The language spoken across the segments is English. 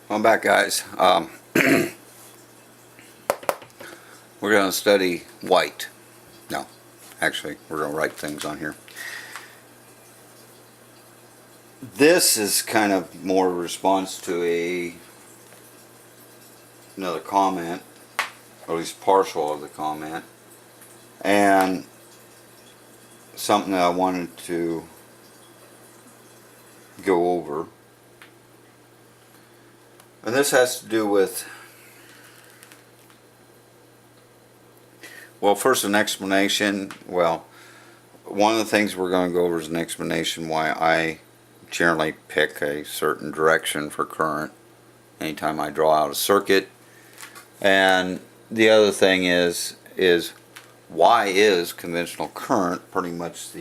I'm back, guys. We're going to study white. No, actually, we're going to write things on here. This is kind of more a response to another comment, or at least partial of the comment, and something that I wanted to go over. And this has to do with, well, first an explanation. Well, one of the things we're going to go over is an explanation why I generally pick a certain direction for current anytime I draw out a circuit. And the other thing is why is conventional current pretty much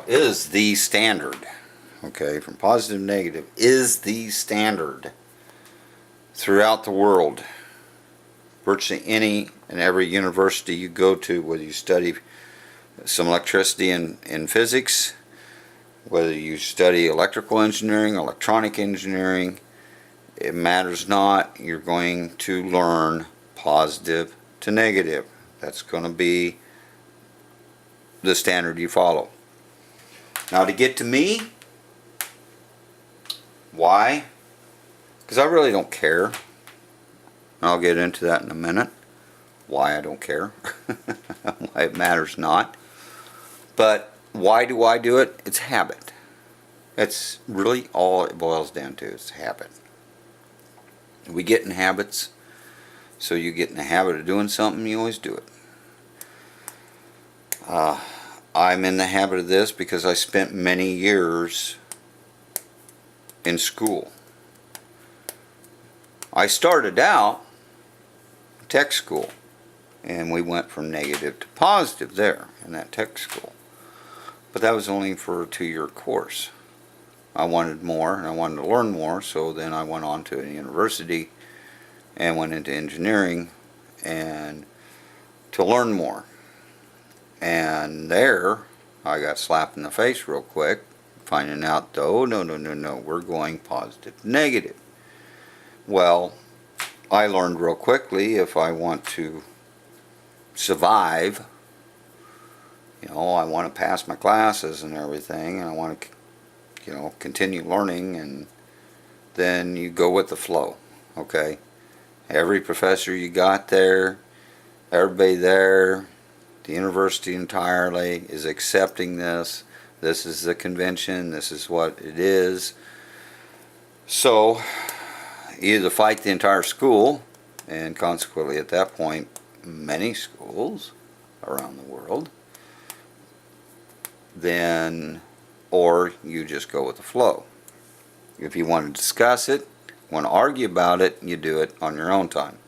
is the standard. Okay, from positive to negative is the standard throughout the world. Virtually any and every university you go to, whether you study some electricity and physics, whether you study electrical engineering, electronic engineering, it matters not. You're going to learn positive to negative. That's going to be the standard you follow. Now, to get to me, why? Because I really don't care. I'll get into that in a minute. Why I don't care. Why it matters not. But why do I do it? It's habit. That's really all it boils down to, is habit. We get in habits, so you get in the habit of doing something, you always do it. I'm in the habit of this because I spent many years in school. I started out tech school, and we went from negative to positive there in that tech school. But that was only for a 2-year course. I wanted more, and I wanted to learn more, so then I went on to a university and went into engineering and to learn more. And there, I got slapped in the face real quick, finding out, though, no, we're going positive to negative. Well, I learned real quickly if I want to survive, I want to pass my classes and everything, and I want to, continue learning, and then you go with the flow, okay? Every professor you got there, everybody there, the university entirely is accepting this. This is the convention, this is what it is. So, either fight the entire school, and consequently at that point, many schools around the world, then, or you just go with the flow. If you want to discuss it, want to argue about it, you do it on your own time.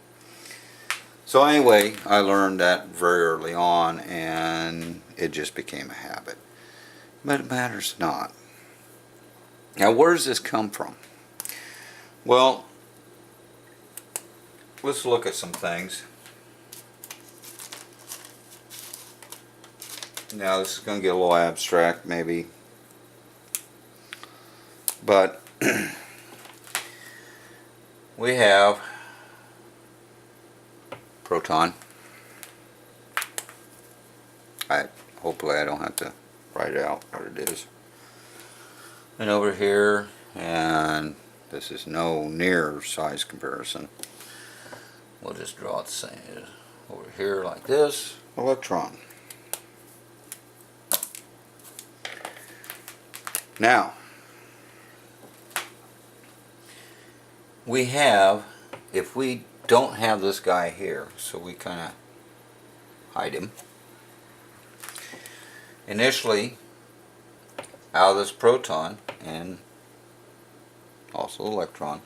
So anyway, I learned that very early on, and it just became a habit. But it matters not. Now, where does this come from? Well, let's look at some things. Now, this is going to get a little abstract, maybe. But we have proton. Hopefully I don't have to write out what it is. And over here, and this is no near size comparison. We'll just draw it the same. Over here like this, electron. Now, we have, if we don't have this guy here, so we kind of hide him. Initially, out of this proton and also electron,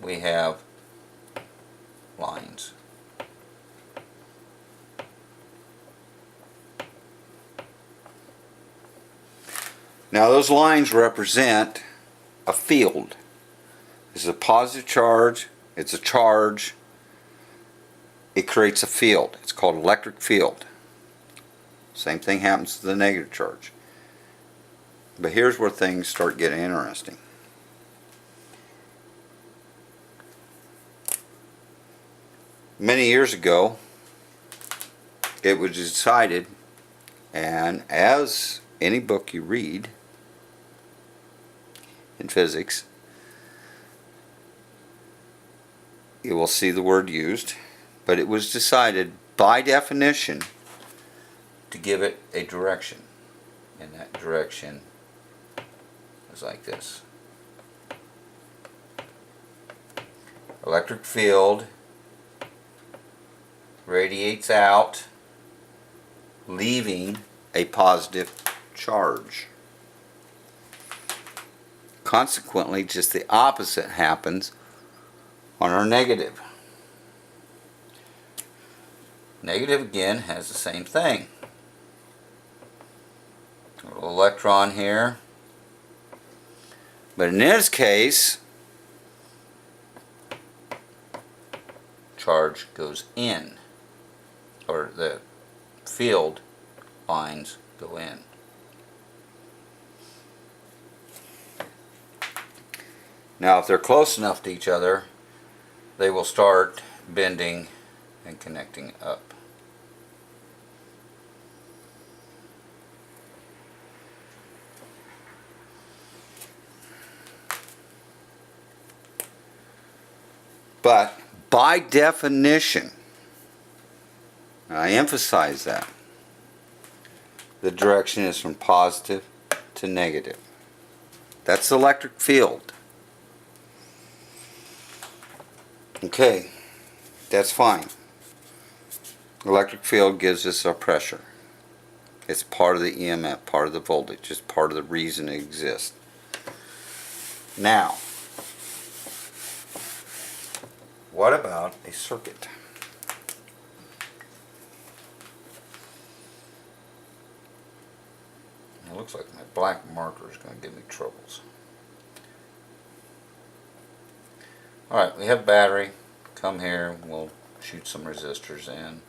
we have lines. Now those lines represent a field. This is a positive charge, it's a charge, it creates a field. It's called electric field. Same thing happens to the negative charge. But here's where things start getting interesting. many years ago, it was decided, and as any book you read in physics, you will see the word used, but it was decided by definition to give it a direction, and that direction is like this. Electric field radiates out, leaving a positive charge. Consequently, just the opposite happens on our negative. Negative again has the same thing. A little electron here. But in this case, charge goes in, or the field lines go in. Now if they're close enough to each other, they will start bending and connecting up. But by definition, I emphasize that, the direction is from positive to negative. That's the electric field. Okay, that's fine. Electric field gives us our pressure. It's part of the EMF, part of the voltage, it's part of the reason it exists. Now, what about a circuit? It looks like my black marker is going to give me troubles. Alright, we have battery. Come here, we'll shoot some resistors in.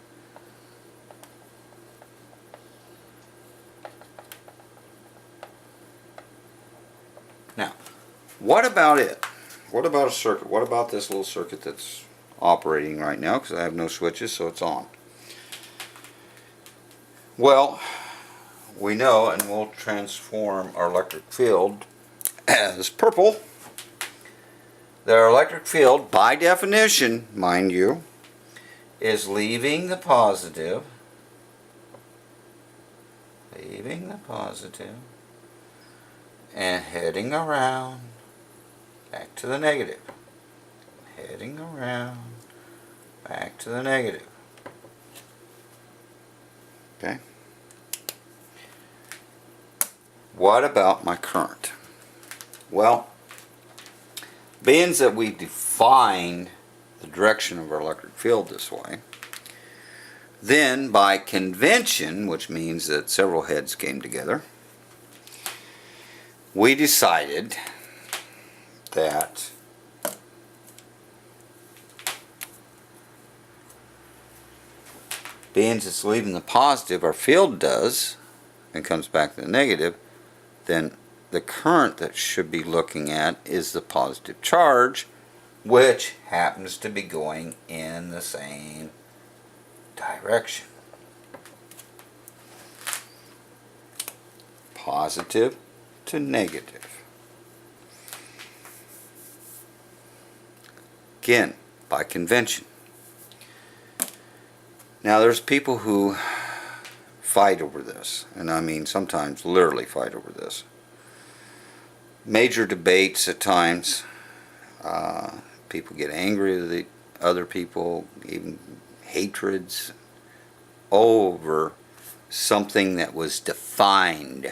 Now, what about it? What about a circuit? What about this little circuit that's operating right now? Because I have no switches, so it's on. Well, we know, and we'll transform our electric field as purple. Their electric field, by definition, mind you, is leaving the positive, and heading around back to the negative. Heading around back to the negative. Okay? What about my current? Well, being that we defined the direction of our electric field this way, then by convention, which means that several heads came together, we decided that being it's leaving the positive, our field does, and comes back to the negative, then the current that should be looking at is the positive charge, which happens to be going in the same direction. Positive to negative. Again, by convention. Now there's people who fight over this, and I mean sometimes literally fight over this. Major debates at times. People get angry with the other people, even hatreds over something that was defined,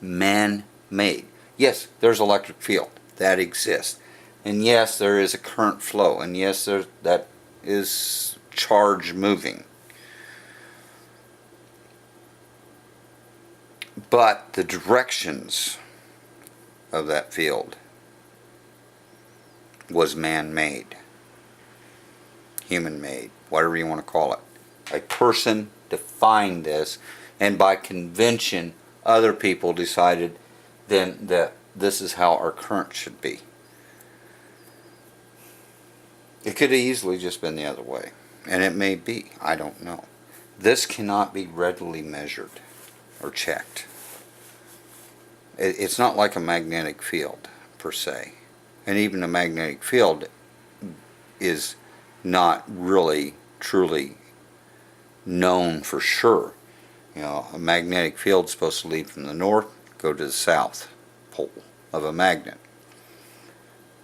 man-made. Yes, there's electric field that exists, and yes, there is a current flow, and yes, that is charge moving. But the directions of that field was man-made, human-made, whatever you want to call it. A person defined this, and by convention other people decided then that this is how our current should be. It could have easily just been the other way. And it may be, I don't know. This cannot be readily measured or checked. It's not like a magnetic field per se. And even a magnetic field is not really truly known for sure. You know, a magnetic field is supposed to lead from the north, go to the south pole of a magnet.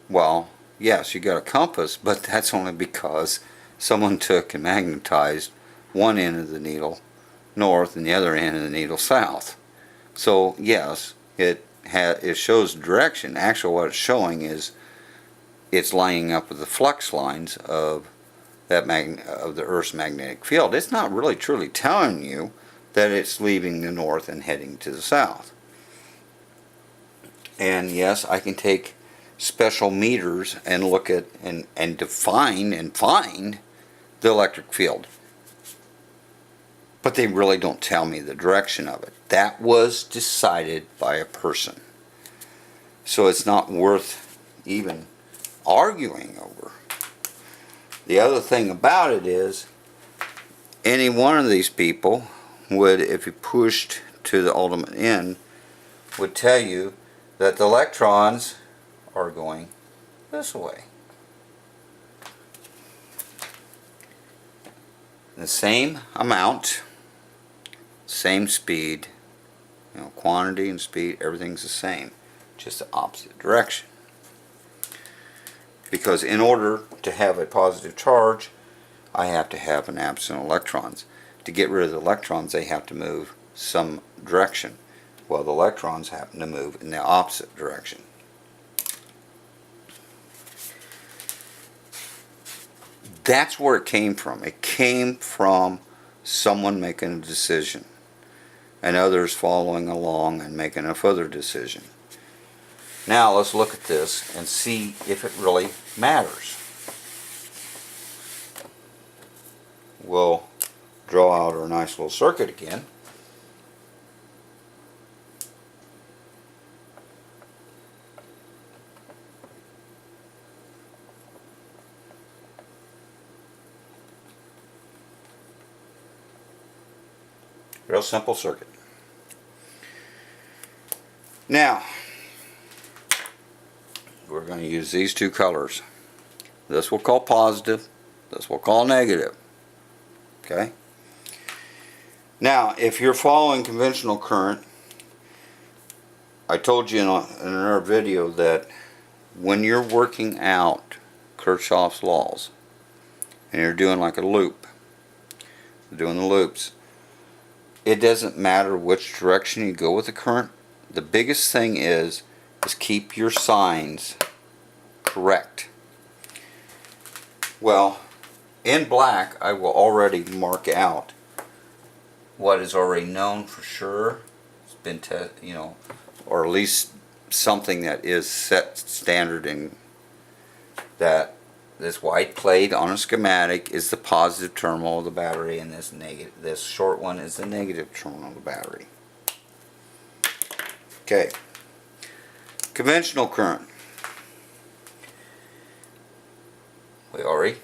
Well, yes, you got a compass, but that's only because someone took and magnetized one end of the needle north and the other end of the needle south. So yes, it shows direction. Actually, what it's showing is it's lining up with the flux lines of of the Earth's magnetic field. It's not really truly telling you that it's leaving the north and heading to the south. And yes, I can take special meters and look at and define and find the electric field. But they really don't tell me the direction of it. That was decided by a person. So it's not worth even arguing over. The other thing about it is, any one of these people would, if you pushed to the ultimate end, would tell you that the electrons are going this way. The same amount, same speed, you know, quantity and speed, everything's the same, just the opposite direction. Because in order to have a positive charge, I have to have an absence of electrons. To get rid of the electrons, they have to move some direction. Well, the electrons happen to move in the opposite direction. That's where it came from. It came from someone making a decision and others following along and making a further decision. Now let's look at this and see if it really matters. We'll draw out our nice little circuit again. Real simple circuit. Now, we're going to use these two colors. This we'll call positive, this we'll call negative. Okay? Now, if you're following conventional current, I told you in our video that when you're working out Kirchhoff's laws and you're doing like a loop, doing the loops, it doesn't matter which direction you go with the current. The biggest thing is keep your signs correct. Well, in black I will already mark out what is already known for sure. It's been or at least something that is set standard in that this white plate on a schematic is the positive terminal of the battery, and this short one is the negative terminal of the battery. Okay. Conventional current. We already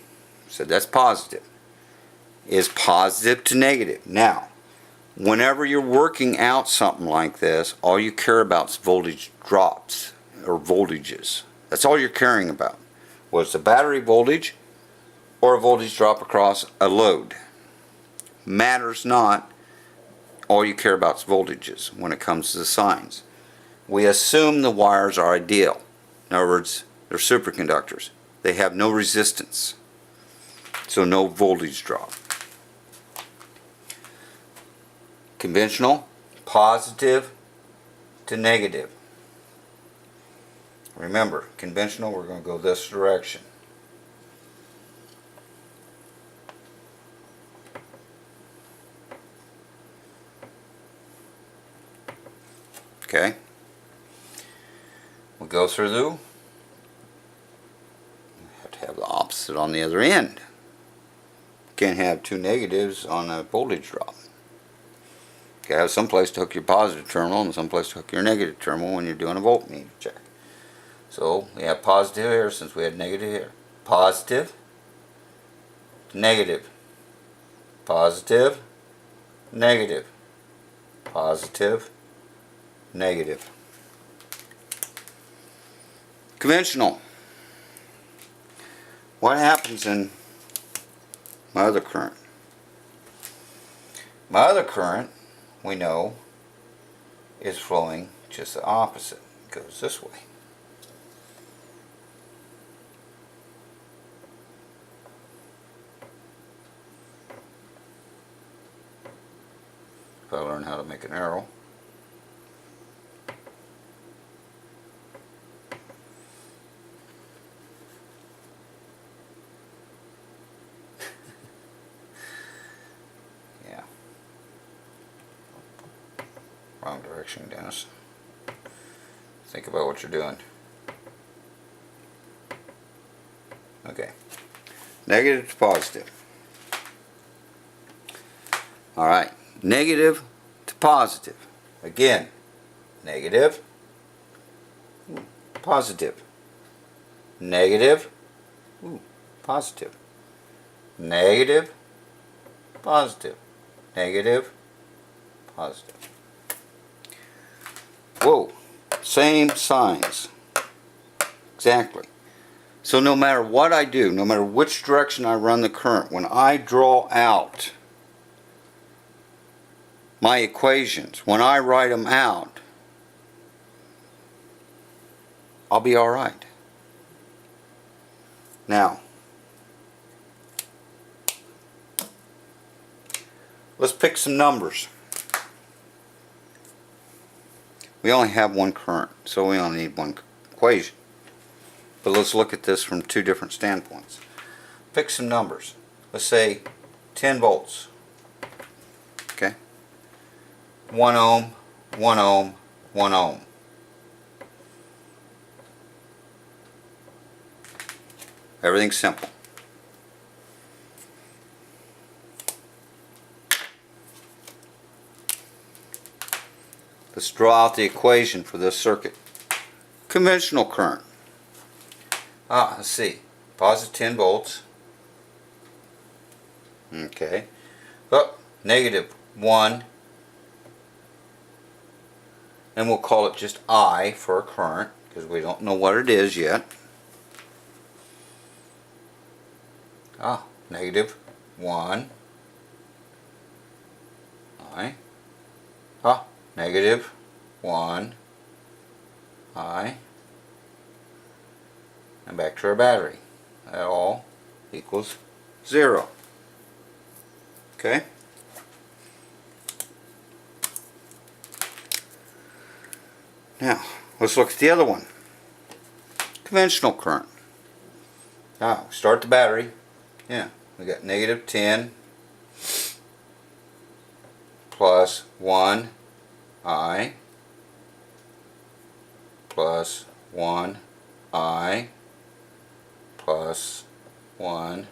said that's positive. Is positive to negative. Now, whenever you're working out something like this, all you care about is voltage drops or voltages. That's all you're caring about. Was the battery voltage or a voltage drop across a load. Matters not. All you care about is voltages when it comes to the signs. We assume the wires are ideal. In other words, they're superconductors. They have no resistance. So no voltage drop. Conventional, positive to negative. Remember, conventional, we're going to go this direction. Okay? We'll go through we have to have the opposite on the other end. Can't have two negatives on a voltage drop. You gotta have some place to hook your positive terminal and some place to hook your negative terminal when you're doing a voltmeter check. So we have positive here since we had negative here. Positive negative, positive, negative, positive, negative. Conventional. What happens in my other current? My other current, we know, is flowing just the opposite. It goes this way. If I learn how to make an arrow. Yeah. Wrong direction, Dennis. Think about what you're doing. Okay. Negative to positive. Alright. Negative to positive. Again. Negative. Positive. Negative. Positive. Negative. Positive. Negative. Positive. Whoa. Same signs. Exactly. So no matter what I do, no matter which direction I run the current, when I draw out my equations, when I write them out, I'll be alright. Now, let's pick some numbers. We only have one current, so we only need one equation. But let's look at this from two different standpoints. Pick some numbers. Let's say 10 volts. Okay? 1 ohm, 1 ohm, 1 ohm. Everything's simple. Let's draw out the equation for this circuit. Conventional current. Let's see. Positive 10 volts. Okay. Oh, negative 1. And we'll call it just I for a current, because we don't know what it is yet. Negative 1. I. Negative 1. I. And back to our battery. That all equals 0. Okay? Now, let's look at the other one. Conventional current. Start the battery. Yeah, we got negative 10 plus 1 I plus 1 I plus 1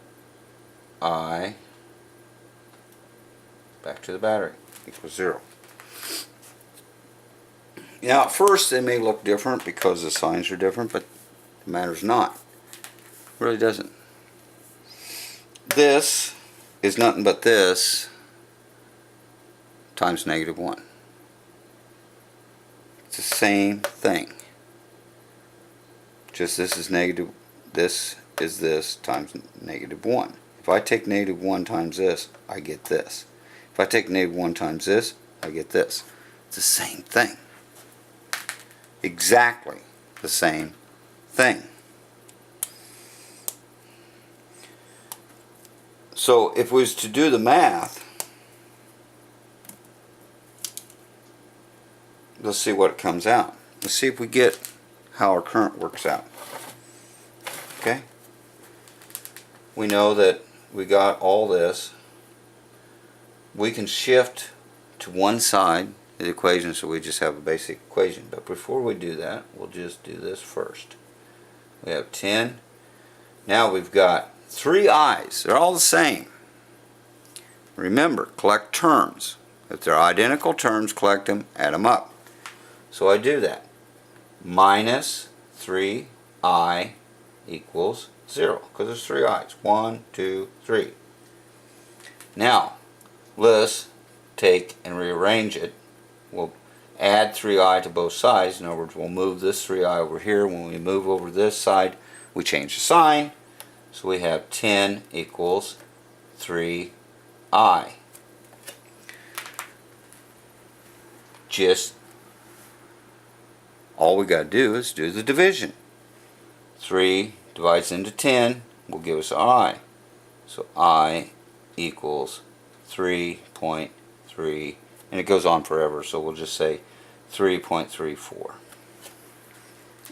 I back to the battery equals 0. Now at first they may look different because the signs are different, but it matters not. It really doesn't. This is nothing but this times negative 1. It's the same thing. Just this is negative, this is this times negative 1. If I take negative 1 times this, I get this. If I take negative 1 times this, I get this. It's the same thing. Exactly the same thing. So if we was to do the math, let's see what comes out. Let's see if we get how our current works out. Okay? We know that we got all this. We can shift to one side of the equation, so we just have a basic equation. But before we do that, we'll just do this first. We have 10. Now we've got 3 i's. They're all the same. Remember, collect terms. If they're identical terms, collect them, add them up. So I do that. Minus 3i equals 0, because there's 3 i's. 1, 2, 3. Now, let's take and rearrange it. We'll add 3i to both sides. In other words, we'll move this 3i over here. When we move over this side, we change the sign. So we have 10 equals 3i. Just all we got to do is do the division. 3 divides into 10 will give us I. So I equals 3.3, and it goes on forever, so we'll just say 3.34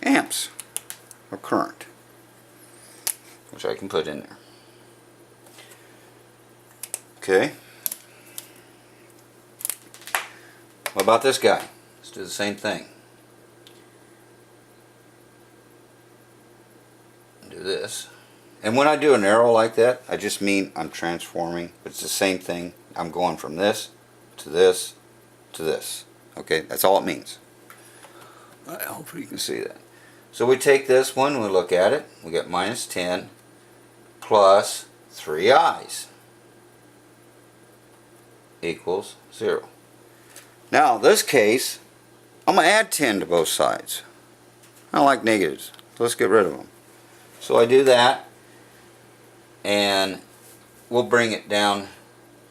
amps of current, which I can put in there. Okay. What about this guy? Let's do the same thing. Do this. And when I do an arrow like that, I just mean I'm transforming. It's the same thing. I'm going from this to this to this. Okay, that's all it means. Hopefully you can see that. So we take this one, we look at it, we get minus 10 plus 3 i's equals 0. Now, in this case, I'm going to add 10 to both sides. I don't like negatives, so let's get rid of them. So I do that, and we'll bring it down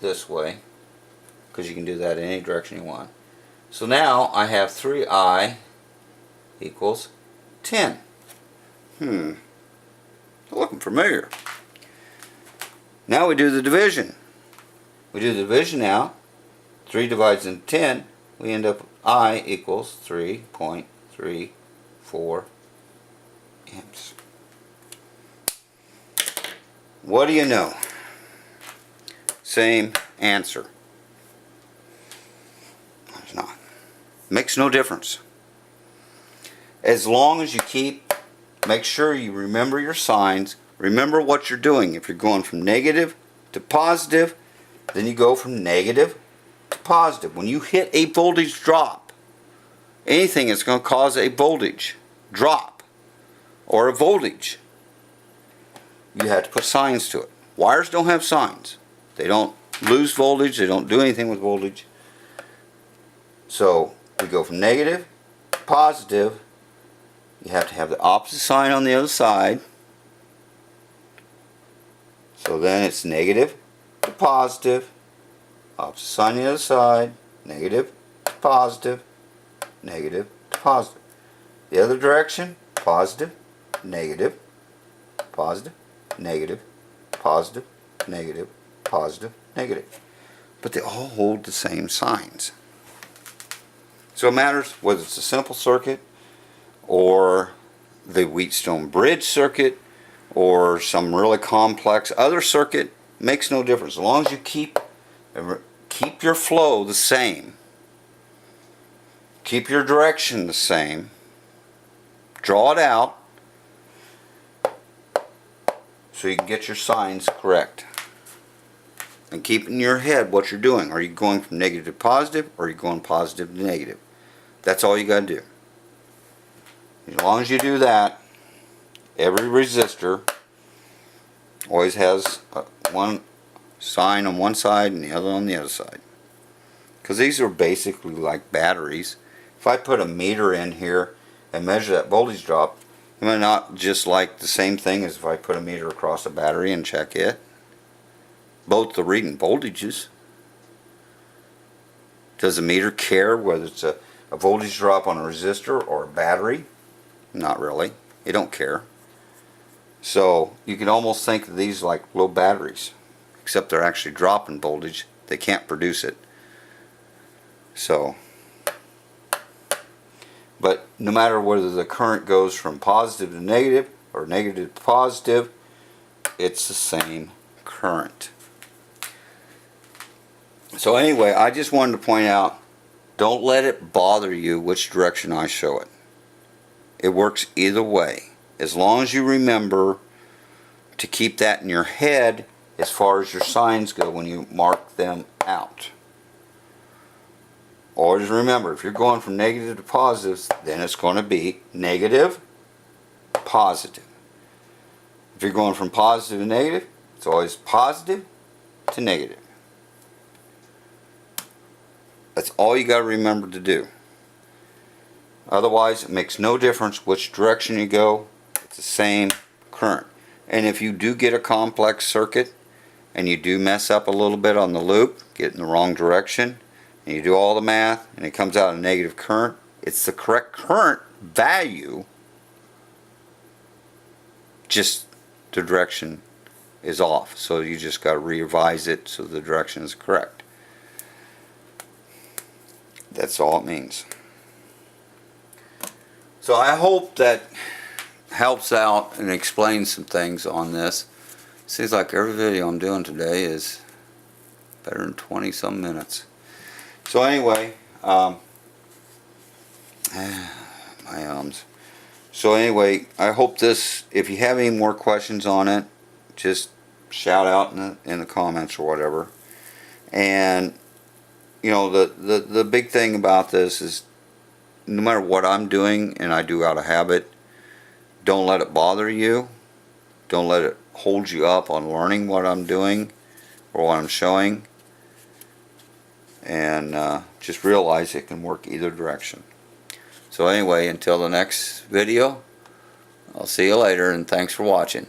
this way, because you can do that in any direction you want. So now I have 3i equals 10. Looking familiar. Now we do the division. We do the division now. 3 divides into 10. We end up with I equals 3.34 amps. What do you know? Same answer. It's not. Makes no difference. As long as you make sure you remember your signs, remember what you're doing. If you're going from negative to positive, then you go from negative to positive. When you hit a voltage drop, anything that's going to cause a voltage drop or a voltage, you have to put signs to it. Wires don't have signs. They don't lose voltage. They don't do anything with voltage. So we go from negative to positive. You have to have the opposite sign on the other side. So then it's negative to positive. Opposite sign on the other side. Negative to positive. Negative to positive. The other direction, positive, negative, positive, negative, positive, negative, positive, negative. But they all hold the same signs. So it matters whether it's a simple circuit or the Wheatstone bridge circuit or some really complex other circuit. Makes no difference. As long as you keep your flow the same, keep your direction the same, draw it out so you can get your signs correct. And keep in your head what you're doing. Are you going from negative to positive, or are you going positive to negative? That's all you got to do. As long as you do that, every resistor always has one sign on one side and the other on the other side. Because these are basically like batteries. If I put a meter in here and measure that voltage drop, it might not just like the same thing as if I put a meter across a battery and check it. Both the reading voltages. Does the meter care whether it's a voltage drop on a resistor or a battery? Not really. It don't care. So you can almost think of these like low batteries, except they're actually dropping voltage. They can't produce it. So, but no matter whether the current goes from positive to negative or negative to positive, it's the same current. So anyway, I just wanted to point out, don't let it bother you which direction I show it. It works either way. As long as you remember to keep that in your head as far as your signs go when you mark them out. Always remember, if you're going from negative to positive, then it's going to be negative, positive. If you're going from positive to negative, it's always positive to negative. That's all you got to remember to do. Otherwise, it makes no difference which direction you go. It's the same current. And if you do get a complex circuit and you do mess up a little bit on the loop, get in the wrong direction, and you do all the math and it comes out a negative current, it's the correct current value, just the direction is off. So you just got to revise it so the direction is correct. That's all it means. So I hope that helps out and explains some things on this. Seems like every video I'm doing today is better than 20 some minutes. So anyway, my ums. So anyway, I hope this, if you have any more questions on it, just shout out in the comments or whatever. And you know, the big thing about this is no matter what I'm doing, and I do out of habit, don't let it bother you. Don't let it hold you up on learning what I'm doing or what I'm showing. And just realize it can work either direction. So anyway, until the next video, I'll see you later, and thanks for watching.